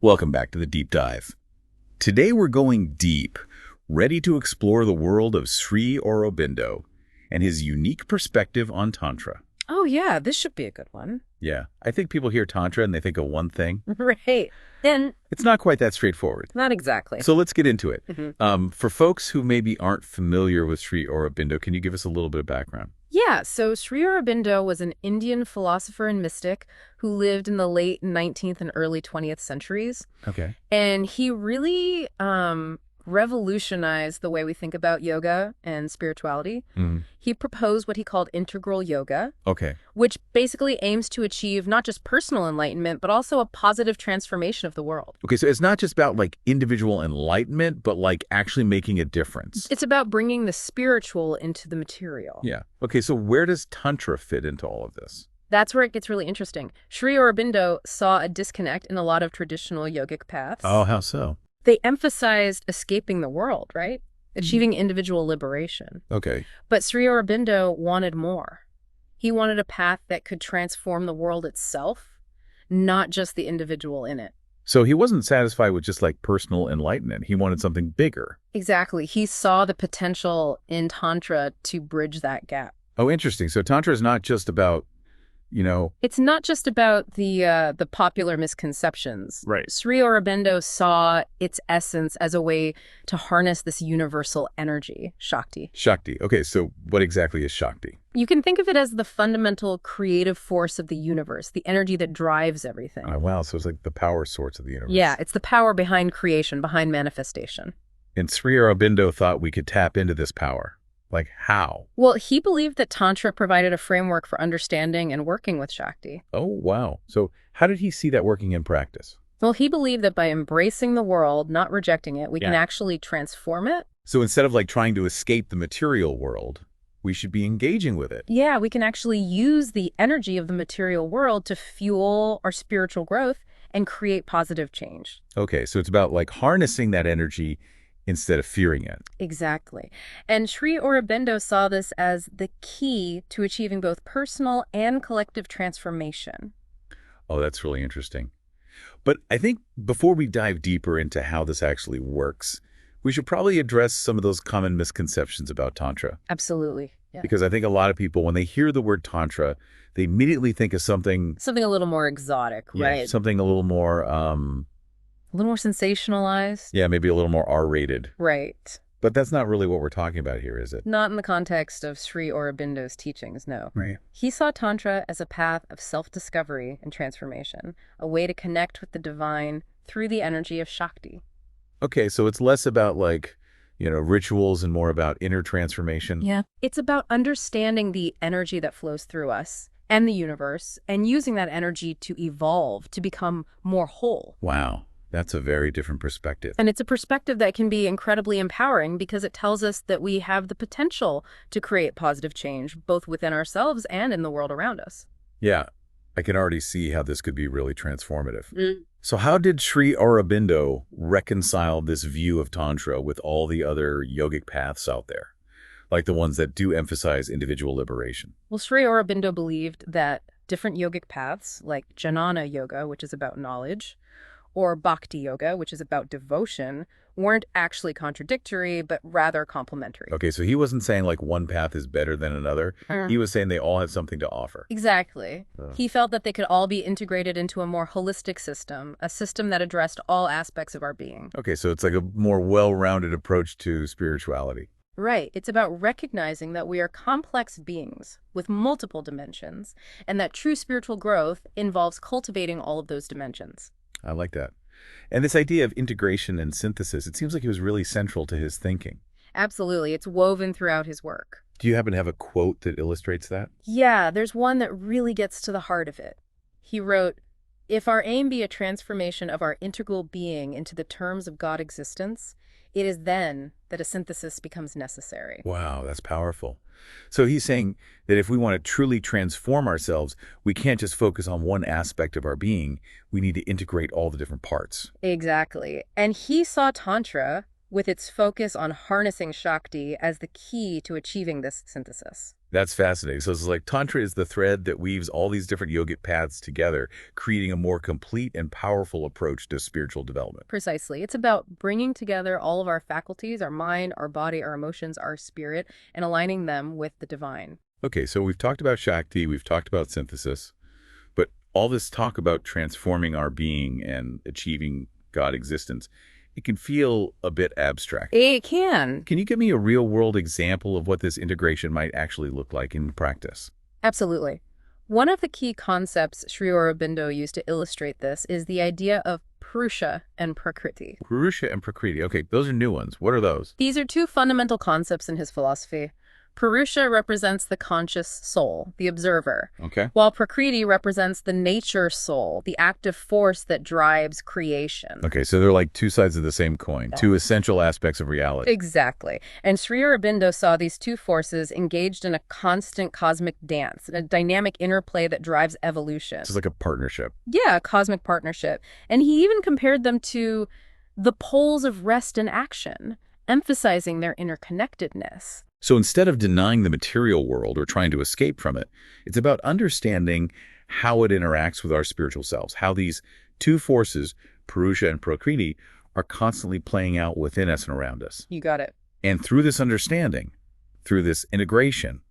Welcome back to the Deep Dive. Today we're going deep, ready to explore the world of Sri Aurobindo and his unique perspective on Tantra. Oh, yeah, this should be a good one. Yeah, I think people hear Tantra and they think of one thing. Right. And It's not quite that straightforward. not exactly. So let's get into it. Mhm. For folks who maybe aren't familiar with Sri Aurobindo, can you give us a little bit of background? Yeah, so Sri Aurobindo was an Indian philosopher and mystic who lived in the late 19th and early 20th centuries. Okay. And he really revolutionized the way we think about yoga and spirituality. He proposed what he called integral yoga, Okay. which basically aims to achieve not just personal enlightenment, but also a positive transformation of the world. Okay, so it's not just about like individual enlightenment, but like actually making a difference. It's about bringing the spiritual into the material. Yeah. Okay, so where does Tantra fit into all of this? That's where it gets really interesting. Sri Aurobindo saw a disconnect in a lot of traditional yogic paths. Oh, how so? They emphasized escaping the world, right? Achieving individual liberation. Okay. But Sri Aurobindo wanted more. He wanted a path that could transform the world itself, not just the individual in it. So he wasn't satisfied with just like personal enlightenment. He wanted something bigger. Exactly. He saw the potential in Tantra to bridge that gap. Oh, interesting. So Tantra is not just about, It's not just about the popular misconceptions. Right. Sri Aurobindo saw its essence as a way to harness this universal energy, Shakti. Shakti. Okay, so what exactly is Shakti? You can think of it as the fundamental creative force of the universe, the energy that drives everything. Oh, wow, so it's like the power source of the universe. Yeah, it's the power behind creation, behind manifestation. And Sri Aurobindo thought we could tap into this power. Like how? Well, he believed that Tantra provided a framework for understanding and working with Shakti. Oh, wow. So how did he see that working in practice? Well, he believed that by embracing the world, not rejecting it, we can Yeah. actually transform it. So instead of like trying to escape the material world, we should be engaging with it. Yeah, we can actually use the energy of the material world to fuel our spiritual growth and create positive change. Okay, so it's about like harnessing that energy instead of fearing it. Exactly. And Sri Aurobindo saw this as the key to achieving both personal and collective transformation. Oh, that's really interesting. But I think before we dive deeper into how this actually works, we should probably address some of those common misconceptions about Tantra. Absolutely. Yeah. Because I think a lot of people, when they hear the word Tantra, they immediately think of something, Something a little more exotic, right? something a little more, A little more sensationalized. maybe a little more R-rated. Right. But that's not really what we're talking about here, is it? Not in the context of Sri Aurobindo's teachings, no. Right. He saw Tantra as a path of self-discovery and transformation, a way to connect with the divine through the energy of Shakti. Okay, so it's less about like, rituals and more about inner transformation. Yeah. It's about understanding the energy that flows through us and the universe and using that energy to evolve, to become more whole. Wow, that's a very different perspective. And it's a perspective that can be incredibly empowering because it tells us that we have the potential to create positive change, both within ourselves and in the world around us. Yeah, I can already see how this could be really transformative. So how did Sri Aurobindo reconcile this view of Tantra with all the other yogic paths out there, like the ones that do emphasize individual liberation? Well, Sri Aurobindo believed that different yogic paths, like Jnana Yoga, which is about knowledge, or Bhakti Yoga, which is about devotion, weren't actually contradictory, but rather complementary. Okay, so he wasn't saying like one path is better than another. He was saying they all have something to offer. Exactly. He felt that they could all be integrated into a more holistic system, a system that addressed all aspects of our being. Okay, so it's like a more well-rounded approach to spirituality. Right. It's about recognizing that we are complex beings with multiple dimensions, and that true spiritual growth involves cultivating all of those dimensions. I like that. And this idea of integration and synthesis, it seems like it was really central to his thinking. Absolutely. It's woven throughout his work. Do you happen to have a quote that illustrates that? Yeah, there's one that really gets to the heart of it. He wrote, "If our aim be a transformation of our integral being into the terms of God existence, it is then that a synthesis becomes necessary." Wow, that's powerful. So he's saying that if we want to truly transform ourselves, we can't just focus on one aspect of our being. We need to integrate all the different parts. Exactly. And he saw Tantra with its focus on harnessing Shakti as the key to achieving this synthesis. That's fascinating. So it's like Tantra is the thread that weaves all these different yogic paths together, creating a more complete and powerful approach to spiritual development. Precisely. It's about bringing together all of our faculties, our mind, our body, our emotions, our spirit, and aligning them with the divine. Okay, so we've talked about Shakti, we've talked about synthesis, but all this talk about transforming our being and achieving God existence, it can feel a bit abstract. It can. Can you give me a real-world example of what this integration might actually look like in practice? Absolutely. One of the key concepts Sri Aurobindo used to illustrate this is the idea of Purusha and Prakriti. Purusha and Prakriti. Okay, those are new ones. What are those? These are two fundamental concepts in his philosophy. Purusha represents the conscious soul, the observer, Okay. while Prakriti represents the nature soul, the active force that drives creation. Okay, so they're like two sides of the same coin, two essential aspects of reality. Exactly. And Sri Aurobindo saw these two forces engaged in a constant cosmic dance, a dynamic interplay that drives evolution. It's like a partnership. Yeah, a cosmic partnership. And he even compared them to the poles of rest and action, emphasizing their interconnectedness. So instead of denying the material world or trying to escape from it, it's about understanding how it interacts with our spiritual selves, how these two forces, Purusha and Prakriti, are constantly playing out within us and around us. You got it. And through this understanding, through this integration,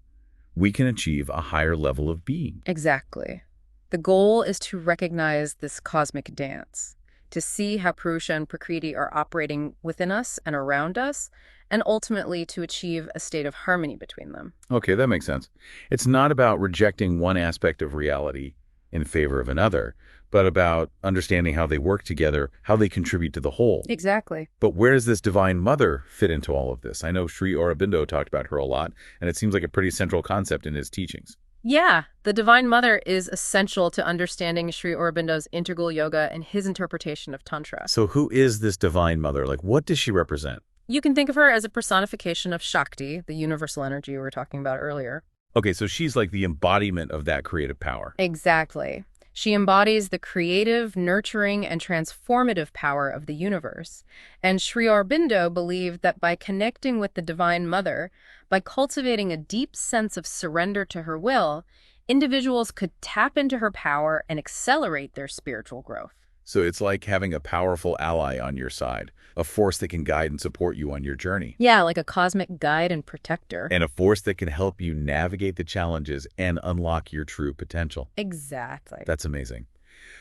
we can achieve a higher level of being. Exactly. The goal is to recognize this cosmic dance, to see how Purusha and Prakriti are operating within us and around us, and ultimately to achieve a state of harmony between them. Okay, that makes sense. It's not about rejecting one aspect of reality in favor of another, but about understanding how they work together, how they contribute to the whole. Exactly. But where does this Divine Mother fit into all of this? I know Sri Aurobindo talked about her a lot, and it seems like a pretty central concept in his teachings. Yeah, the Divine Mother is essential to understanding Sri Aurobindo's integral yoga and his interpretation of Tantra. So who is this Divine Mother? Like, what does she represent? You can think of her as a personification of Shakti, the universal energy we were talking about earlier. Okay, so she's like the embodiment of that creative power. Exactly. She embodies the creative, nurturing, and transformative power of the universe. And Sri Aurobindo believed that by connecting with the Divine Mother, by cultivating a deep sense of surrender to her will, individuals could tap into her power and accelerate their spiritual growth. So it's like having a powerful ally on your side, a force that can guide and support you on your journey. Yeah, like a cosmic guide and protector. And a force that can help you navigate the challenges and unlock your true potential. Exactly. That's amazing.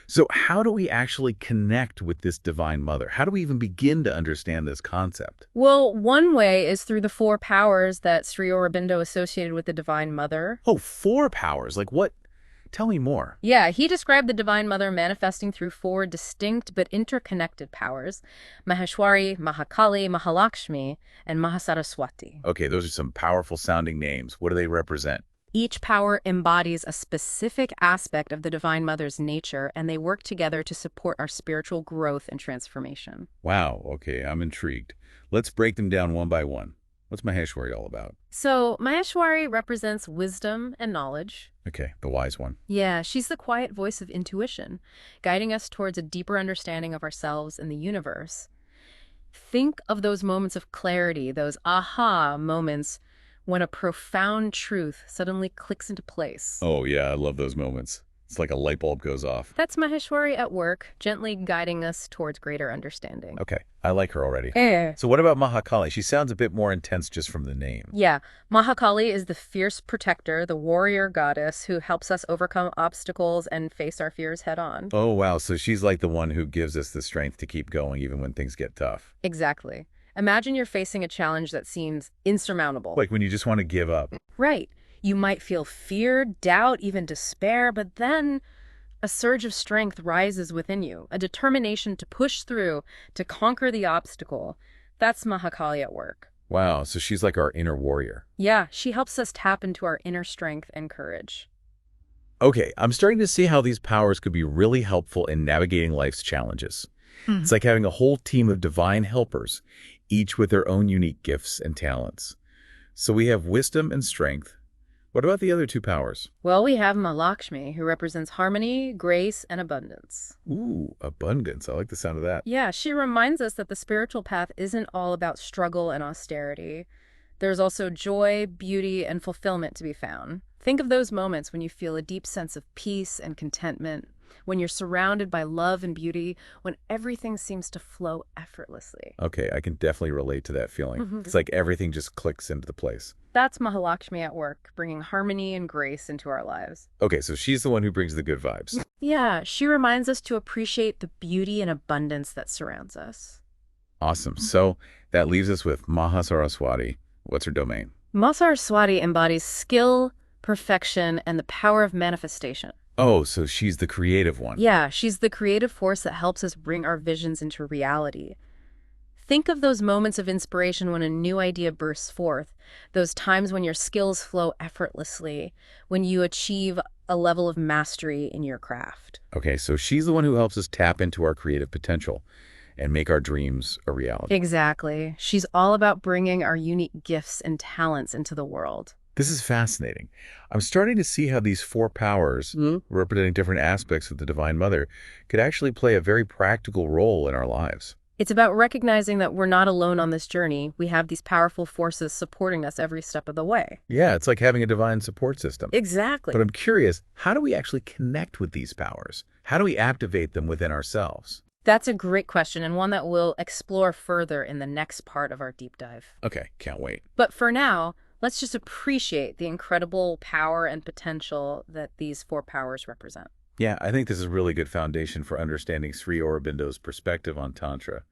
So how do we actually connect with this Divine Mother? How do we even begin to understand this concept? Well, one way is through the four powers that Sri Aurobindo associated with the Divine Mother. Oh, four powers. Like what? Tell me more. Yeah, he described the Divine Mother manifesting through four distinct but interconnected powers: Maheshwari, Mahakali, Mahalakshmi, and Mahasaraswati. Okay, those are some powerful sounding names. What do they represent? Each power embodies a specific aspect of the Divine Mother's nature, and they work together to support our spiritual growth and transformation. Wow, okay, I'm intrigued. Let's break them down one by one. What's Maheshwari all about? So, Maheshwari represents wisdom and knowledge. Okay, the wise one. Yeah, she's the quiet voice of intuition, guiding us towards a deeper understanding of ourselves and the universe. Think of those moments of clarity, those aha moments when a profound truth suddenly clicks into place. Oh yeah, I love those moments. It's like a light bulb goes off. That's Maheshwari at work, gently guiding us towards greater understanding. Okay, I like her already. Eh. So what about Mahakali? She sounds a bit more intense just from the name. Yeah, Mahakali is the fierce protector, the warrior goddess who helps us overcome obstacles and face our fears head on. Oh wow, so she's like the one who gives us the strength to keep going even when things get tough. Exactly. Imagine you're facing a challenge that seems insurmountable. Like when you just want to give up. Right. You might feel fear, doubt, even despair, but then a surge of strength rises within you, a determination to push through, to conquer the obstacle. That's Mahakali at work. Wow, so she's like our inner warrior. Yeah, she helps us tap into our inner strength and courage. Okay, I'm starting to see how these powers could be really helpful in navigating life's challenges. It's like having a whole team of divine helpers, each with their own unique gifts and talents. So we have wisdom and strength. What about the other two powers? Well, we have Mahalakshmi, who represents harmony, grace, and abundance. Ooh, abundance. I like the sound of that. Yeah, she reminds us that the spiritual path isn't all about struggle and austerity. There's also joy, beauty, and fulfillment to be found. Think of those moments when you feel a deep sense of peace and contentment, when you're surrounded by love and beauty, when everything seems to flow effortlessly. Okay, I can definitely relate to that feeling. It's like everything just clicks into the place. That's Mahalakshmi at work, bringing harmony and grace into our lives. Okay, so she's the one who brings the good vibes. Yeah, she reminds us to appreciate the beauty and abundance that surrounds us. Awesome. So that leaves us with Mahasaraswati. What's her domain? Mahasaraswati embodies skill, perfection, and the power of manifestation. Oh, so she's the creative one. Yeah, she's the creative force that helps us bring our visions into reality. Think of those moments of inspiration when a new idea bursts forth, those times when your skills flow effortlessly, when you achieve a level of mastery in your craft. Okay, so she's the one who helps us tap into our creative potential and make our dreams a reality. Exactly. She's all about bringing our unique gifts and talents into the world. This is fascinating. I'm starting to see how these four powers, representing different aspects of the Divine Mother, could actually play a very practical role in our lives. It's about recognizing that we're not alone on this journey. We have these powerful forces supporting us every step of the way. Yeah, it's like having a divine support system. Exactly. But I'm curious, how do we actually connect with these powers? How do we activate them within ourselves? That's a great question, and one that we'll explore further in the next part of our deep dive. Okay, can't wait. But for now, let's just appreciate the incredible power and potential that these four powers represent. Yeah, I think this is a really good foundation for understanding Sri Aurobindo's perspective on Tantra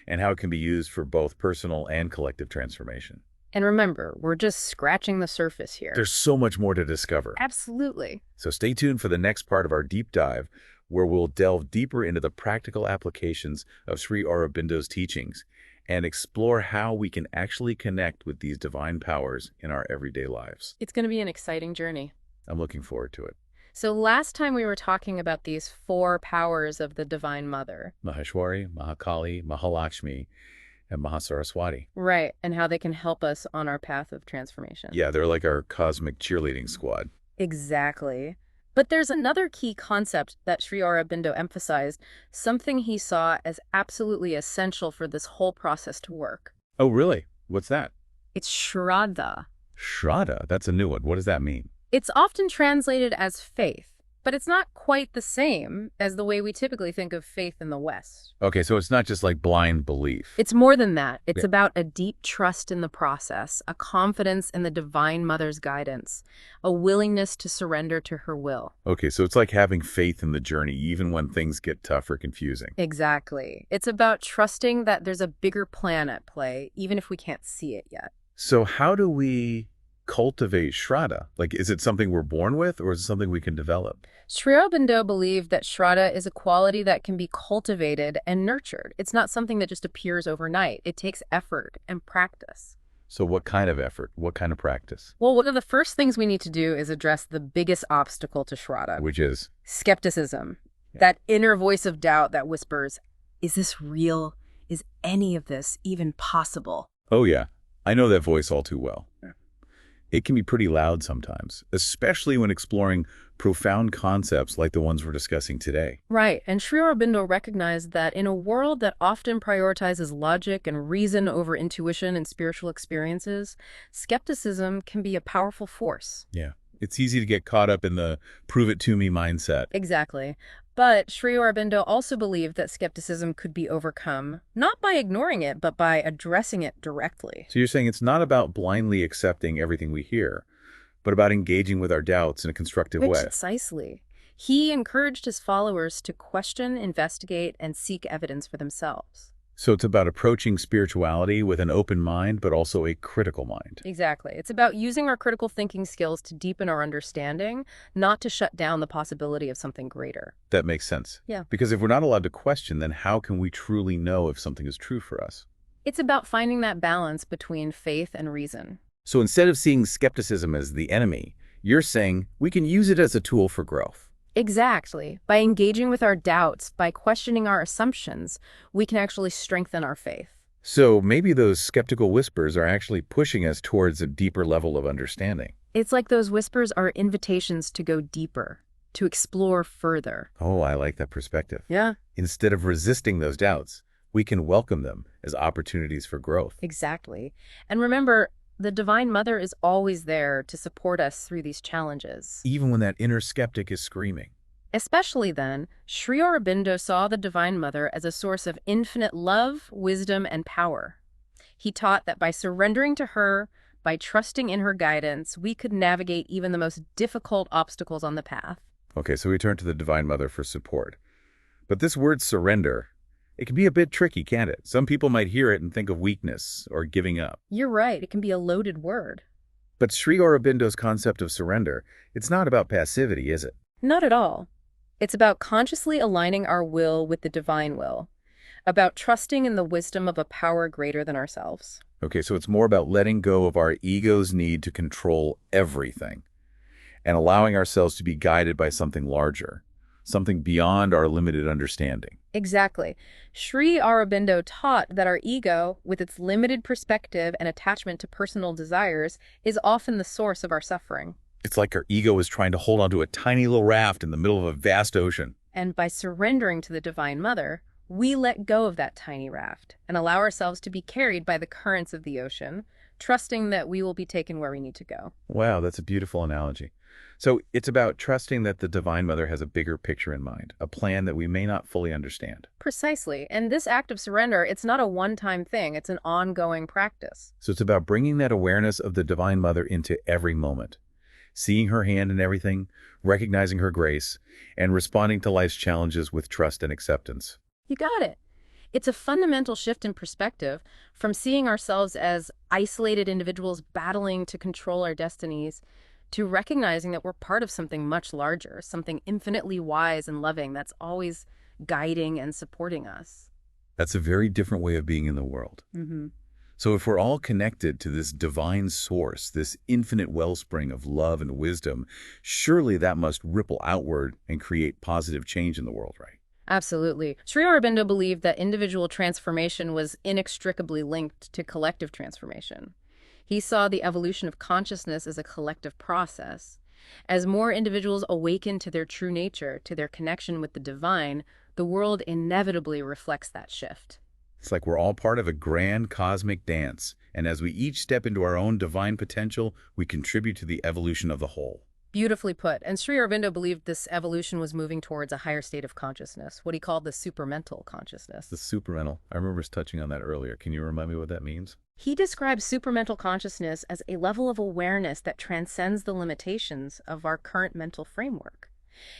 and how it can be used for both personal and collective transformation. And remember, we're just scratching the surface here. There's so much more to discover. Absolutely. So stay tuned for the next part of our deep dive, where we'll delve deeper into the practical applications of Sri Aurobindo's teachings and explore how we can actually connect with these divine powers in our everyday lives. It's going to be an exciting journey. I'm looking forward to it. So last time we were talking about these four powers of the Divine Mother. Maheshwari, Mahakali, Mahalakshmi, and Mahasaraswati. Right, and how they can help us on our path of transformation. Yeah, they're like our cosmic cheerleading squad. Exactly. But there's another key concept that Sri Aurobindo emphasized, something he saw as absolutely essential for this whole process to work. Oh, really? What's that? It's Shraddha. Shraddha? That's a new one. What does that mean? It's often translated as faith, but it's not quite the same as the way we typically think of faith in the West. Okay, so it's not just like blind belief. It's more than that. It's about a deep trust in the process, a confidence in the Divine Mother's guidance, a willingness to surrender to her will. Okay, so it's like having faith in the journey, even when things get tough or confusing. Exactly. It's about trusting that there's a bigger plan at play, even if we can't see it yet. So how do we cultivate Shraddha? Like, is it something we're born with, or is it something we can develop? Sri Aurobindo believed that Shraddha is a quality that can be cultivated and nurtured. It's not something that just appears overnight. It takes effort and practice. So what kind of effort? What kind of practice? Well, one of the first things we need to do is address the biggest obstacle to Shraddha. Which is? Skepticism. Yeah. That inner voice of doubt that whispers, is this real? Is any of this even possible? Oh yeah, I know that voice all too well. It can be pretty loud sometimes, especially when exploring profound concepts like the ones we're discussing today. Right, and Sri Aurobindo recognized that in a world that often prioritizes logic and reason over intuition and spiritual experiences, skepticism can be a powerful force. Yeah, it's easy to get caught up in the prove-it-to-me mindset. Exactly. But Sri Aurobindo also believed that skepticism could be overcome, not by ignoring it, but by addressing it directly. So you're saying it's not about blindly accepting everything we hear, but about engaging with our doubts in a constructive way. Precisely. He encouraged his followers to question, investigate, and seek evidence for themselves. So it's about approaching spirituality with an open mind, but also a critical mind. Exactly. It's about using our critical thinking skills to deepen our understanding, not to shut down the possibility of something greater. That makes sense. Yeah. Because if we're not allowed to question, then how can we truly know if something is true for us? It's about finding that balance between faith and reason. So instead of seeing skepticism as the enemy, you're saying we can use it as a tool for growth. Exactly. By engaging with our doubts, by questioning our assumptions, we can actually strengthen our faith. So maybe those skeptical whispers are actually pushing us towards a deeper level of understanding. It's like those whispers are invitations to go deeper, to explore further. Oh, I like that perspective. Yeah, Instead of resisting those doubts, we can welcome them as opportunities for growth. exactly. And remember, the Divine Mother is always there to support us through these challenges. Even when that inner skeptic is screaming. Especially then, Sri Aurobindo saw the Divine Mother as a source of infinite love, wisdom, and power. He taught that by surrendering to her, by trusting in her guidance, we could navigate even the most difficult obstacles on the path. Okay, so we turn to the Divine Mother for support. But this word surrender, it can be a bit tricky, can't it? Some people might hear it and think of weakness or giving up. You're right, it can be a loaded word. But Sri Aurobindo's concept of surrender, it's not about passivity, is it? Not at all. It's about consciously aligning our will with the divine will, about trusting in the wisdom of a power greater than ourselves. Okay, so it's more about letting go of our ego's need to control everything and allowing ourselves to be guided by something larger, something beyond our limited understanding. Exactly. Sri Aurobindo taught that our ego, with its limited perspective and attachment to personal desires, is often the source of our suffering. It's like our ego is trying to hold onto a tiny little raft in the middle of a vast ocean. And by surrendering to the Divine Mother, we let go of that tiny raft and allow ourselves to be carried by the currents of the ocean, trusting that we will be taken where we need to go. Wow, that's a beautiful analogy. So it's about trusting that the Divine Mother has a bigger picture in mind, a plan that we may not fully understand. Precisely. And this act of surrender, it's not a one-time thing. It's an ongoing practice. So it's about bringing that awareness of the Divine Mother into every moment, seeing her hand in everything, recognizing her grace, and responding to life's challenges with trust and acceptance. You got it. It's a fundamental shift in perspective from seeing ourselves as isolated individuals battling to control our destinies to recognizing that we're part of something much larger, something infinitely wise and loving that's always guiding and supporting us. That's a very different way of being in the world. So if we're all connected to this divine source, this infinite wellspring of love and wisdom, surely that must ripple outward and create positive change in the world, right? Absolutely. Sri Aurobindo believed that individual transformation was inextricably linked to collective transformation. He saw the evolution of consciousness as a collective process. As more individuals awaken to their true nature, to their connection with the divine, the world inevitably reflects that shift. It's like we're all part of a grand cosmic dance, and as we each step into our own divine potential, we contribute to the evolution of the whole. Beautifully put. And Sri Aurobindo believed this evolution was moving towards a higher state of consciousness, what he called the supramental consciousness. The supramental. I remember us touching on that earlier. Can you remind me what that means? He describes supramental consciousness as a level of awareness that transcends the limitations of our current mental framework.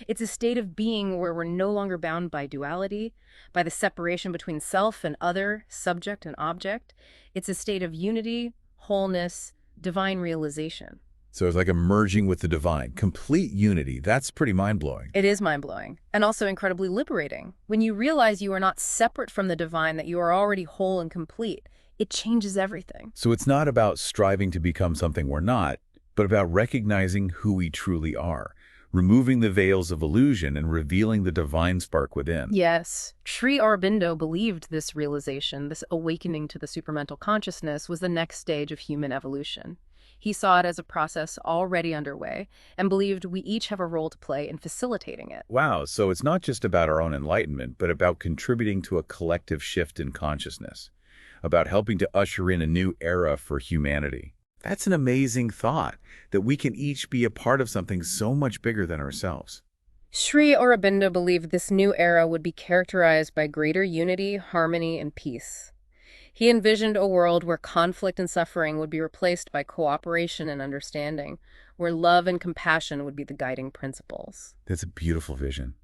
It's a state of being where we're no longer bound by duality, by the separation between self and other, subject and object. It's a state of unity, wholeness, divine realization. So it's like a merging with the divine, complete unity. That's pretty mind-blowing. It is mind-blowing and also incredibly liberating. When you realize you are not separate from the divine, that you are already whole and complete, it changes everything. So it's not about striving to become something we're not, but about recognizing who we truly are, removing the veils of illusion and revealing the divine spark within. Yes, Sri Aurobindo believed this realization, this awakening to the supramental consciousness, was the next stage of human evolution. He saw it as a process already underway and believed we each have a role to play in facilitating it. Wow, so it's not just about our own enlightenment, but about contributing to a collective shift in consciousness, about helping to usher in a new era for humanity. That's an amazing thought, that we can each be a part of something so much bigger than ourselves. Sri Aurobindo believed this new era would be characterized by greater unity, harmony, and peace. He envisioned a world where conflict and suffering would be replaced by cooperation and understanding, where love and compassion would be the guiding principles. That's a beautiful vision,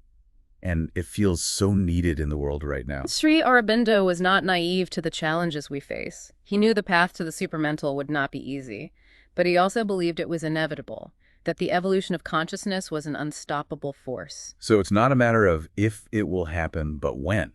and it feels so needed in the world right now. Sri Aurobindo was not naive to the challenges we face. He knew the path to the supramental would not be easy, but he also believed it was inevitable, that the evolution of consciousness was an unstoppable force. So it's not a matter of if it will happen, but when.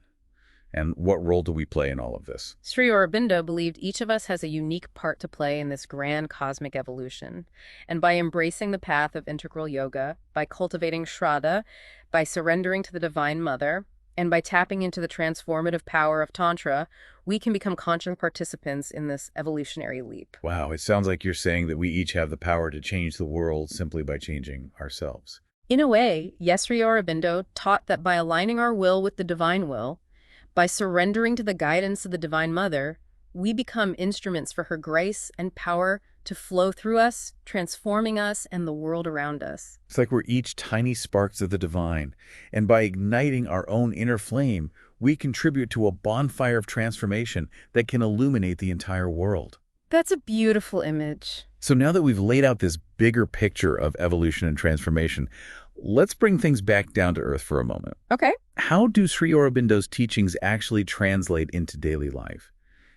And what role do we play in all of this? Sri Aurobindo believed each of us has a unique part to play in this grand cosmic evolution. And by embracing the path of integral yoga, by cultivating Shraddha, by surrendering to the Divine Mother, And by tapping into the transformative power of Tantra, we can become conscious participants in this evolutionary leap. Wow, it sounds like you're saying that we each have the power to change the world simply by changing ourselves. In a way, Sri Aurobindo taught that by aligning our will with the divine will, by surrendering to the guidance of the Divine Mother, we become instruments for her grace and power to flow through us, transforming us and the world around us. It's like we're each tiny sparks of the divine, and by igniting our own inner flame, we contribute to a bonfire of transformation that can illuminate the entire world. That's a beautiful image. So now that we've laid out this bigger picture of evolution and transformation, let's bring things back down to earth for a moment. Okay. How do Sri Aurobindo's teachings actually translate into daily life?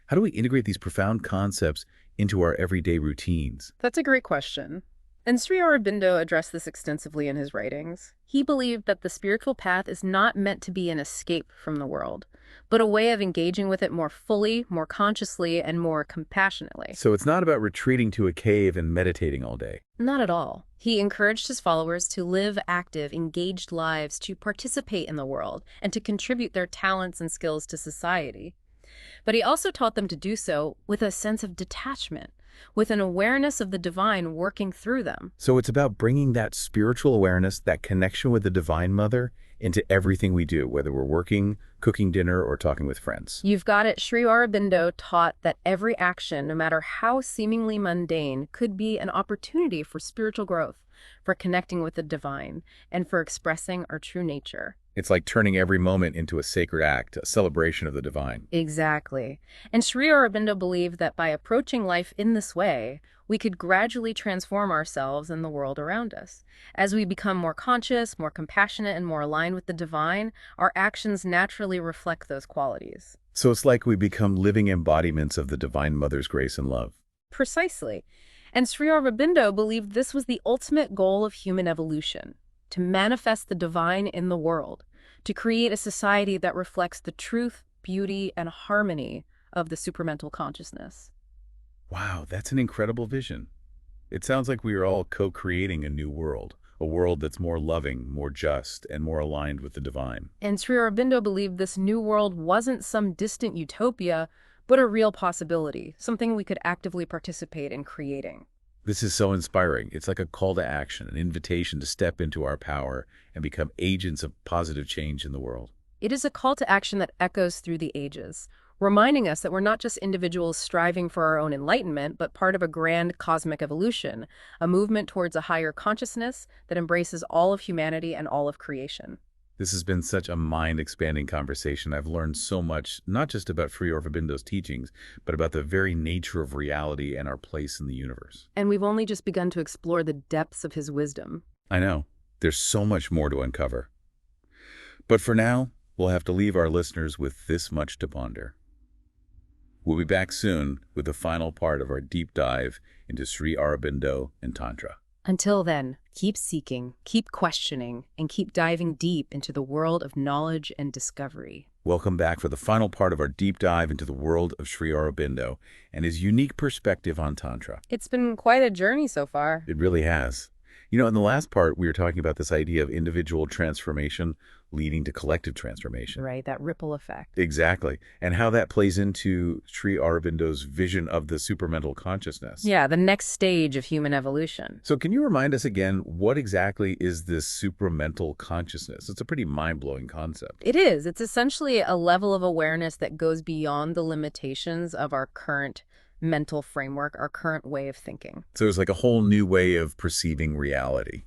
How do we integrate these profound concepts into our everyday routines? That's a great question. And Sri Aurobindo addressed this extensively in his writings. He believed that the spiritual path is not meant to be an escape from the world, but a way of engaging with it more fully, more consciously, and more compassionately. So it's not about retreating to a cave and meditating all day. Not at all. He encouraged his followers to live active, engaged lives, to participate in the world, and to contribute their talents and skills to society. But he also taught them to do so with a sense of detachment, with an awareness of the divine working through them. So it's about bringing that spiritual awareness, that connection with the Divine Mother, into everything we do, whether we're working, cooking dinner, or talking with friends. You've got it. Sri Aurobindo taught that every action, no matter how seemingly mundane, could be an opportunity for spiritual growth, for connecting with the divine, and for expressing our true nature. It's like turning every moment into a sacred act, a celebration of the divine. Exactly. And Sri Aurobindo believed that by approaching life in this way, we could gradually transform ourselves and the world around us. As we become more conscious, more compassionate, and more aligned with the divine, our actions naturally reflect those qualities. So it's like we become living embodiments of the Divine Mother's grace and love. Precisely. And Sri Aurobindo believed this was the ultimate goal of human evolution, to manifest the divine in the world, to create a society that reflects the truth, beauty, and harmony of the supramental consciousness. Wow, that's an incredible vision. It sounds like we are all co-creating a new world, a world that's more loving, more just, and more aligned with the divine. And Sri Aurobindo believed this new world wasn't some distant utopia, but a real possibility, something we could actively participate in creating. This is so inspiring. It's like a call to action, an invitation to step into our power and become agents of positive change in the world. It is a call to action that echoes through the ages, reminding us that we're not just individuals striving for our own enlightenment, but part of a grand cosmic evolution, a movement towards a higher consciousness that embraces all of humanity and all of creation. This has been such a mind-expanding conversation. I've learned so much, not just about Sri Aurobindo's teachings, but about the very nature of reality and our place in the universe. And we've only just begun to explore the depths of his wisdom. I know. There's so much more to uncover. But for now, we'll have to leave our listeners with this much to ponder. We'll be back soon with the final part of our deep dive into Sri Aurobindo and Tantra. Until then, keep seeking, keep questioning, and keep diving deep into the world of knowledge and discovery. Welcome back for the final part of our deep dive into the world of Sri Aurobindo and his unique perspective on Tantra. It's been quite a journey so far. It really has. You know, in the last part, we were talking about this idea of individual transformation leading to collective transformation. Right, that ripple effect. Exactly. And how that plays into Sri Aurobindo's vision of the supramental consciousness. Yeah, the next stage of human evolution. So can you remind us again, what exactly is this supramental consciousness? It's a pretty mind-blowing concept. It is. It's essentially a level of awareness that goes beyond the limitations of our current mental framework, our current way of thinking. So it's like a whole new way of perceiving reality.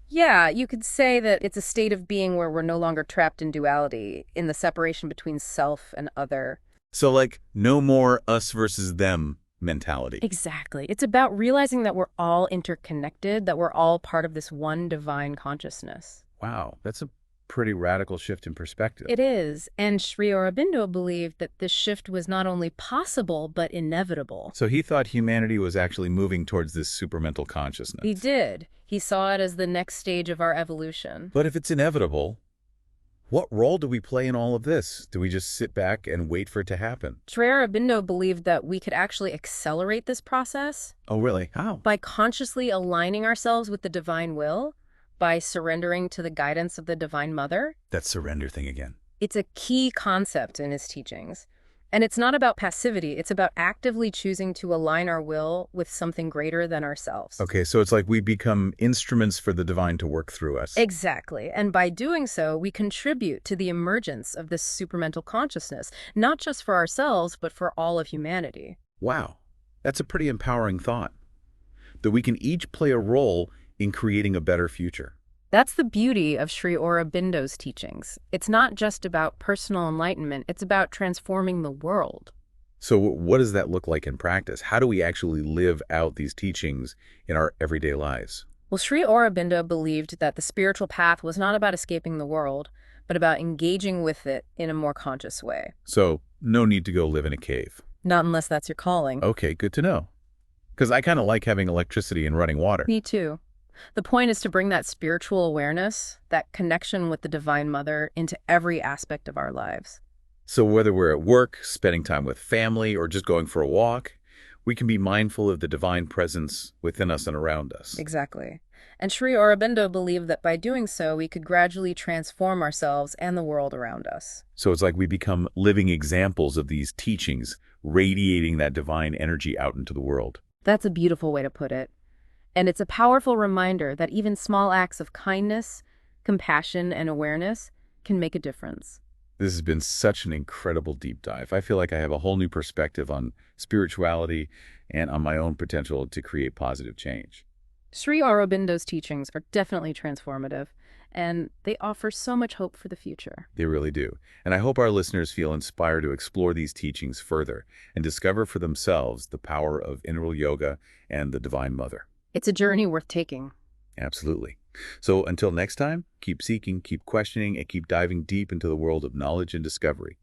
Yeah, you could say that it's a state of being where we're no longer trapped in duality, in the separation between self and other. So like no more us versus them mentality. Exactly. It's about realizing that we're all interconnected, that we're all part of this one divine consciousness. Wow, that's a pretty radical shift in perspective. It is. And Sri Aurobindo believed that this shift was not only possible, but inevitable. So he thought humanity was actually moving towards this supramental consciousness. He did. He saw it as the next stage of our evolution. But if it's inevitable, what role do we play in all of this? Do we just sit back and wait for it to happen? Sri Aurobindo believed that we could actually accelerate this process. Oh, really? How? By consciously aligning ourselves with the divine will, by surrendering to the guidance of the Divine Mother. That surrender thing again. It's a key concept in his teachings. And it's not about passivity, it's about actively choosing to align our will with something greater than ourselves. Okay, so it's like we become instruments for the divine to work through us. Exactly. And by doing so, we contribute to the emergence of this supramental consciousness, not just for ourselves, but for all of humanity. Wow, that's a pretty empowering thought, that we can each play a role in creating a better future. That's the beauty of Sri Aurobindo's teachings. It's not just about personal enlightenment, it's about transforming the world. So what does that look like in practice? How do we actually live out these teachings in our everyday lives? Well, Sri Aurobindo believed that the spiritual path was not about escaping the world, but about engaging with it in a more conscious way. So no need to go live in a cave. Not unless that's your calling. Okay, good to know. Because I kind of like having electricity and running water. Me too. The point is to bring that spiritual awareness, that connection with the Divine Mother, into every aspect of our lives. So whether we're at work, spending time with family, or just going for a walk, we can be mindful of the divine presence within us and around us. Exactly. And Sri Aurobindo believed that by doing so, we could gradually transform ourselves and the world around us. So it's like we become living examples of these teachings, radiating that divine energy out into the world. That's a beautiful way to put it. And it's a powerful reminder that even small acts of kindness, compassion, and awareness can make a difference. This has been such an incredible deep dive. I feel like I have a whole new perspective on spirituality and on my own potential to create positive change. Sri Aurobindo's teachings are definitely transformative, and they offer so much hope for the future. They really do. And I hope our listeners feel inspired to explore these teachings further and discover for themselves the power of integral yoga and the Divine Mother. It's a journey worth taking. Absolutely. So until next time, keep seeking, keep questioning, and keep diving deep into the world of knowledge and discovery.